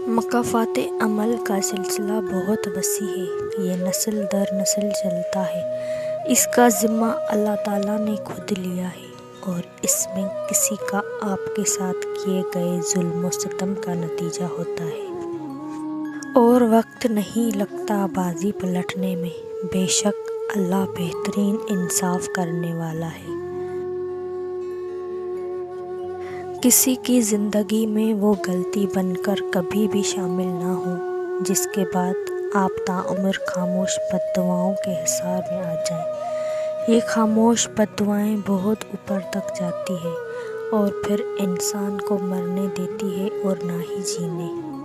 مکافات عمل کا سلسلہ بہت وسیع ہے، یہ نسل در نسل چلتا ہے۔ اس کا ذمہ اللہ تعالیٰ نے خود لیا ہے اور اس میں کسی کا آپ کے ساتھ کیے گئے ظلم و ستم کا نتیجہ ہوتا ہے۔ اور وقت نہیں لگتا بازی پلٹنے میں، بے شک اللہ بہترین انصاف کرنے والا ہے۔ کسی کی زندگی میں وہ غلطی بن کر کبھی بھی شامل نہ ہو جس کے بعد آپ تاعمر خاموش بددعاؤں کے حصار میں آ جائیں۔ یہ خاموش بددعائیں بہت اوپر تک جاتی ہیں اور پھر انسان کو مرنے دیتی ہے اور نہ ہی جینے۔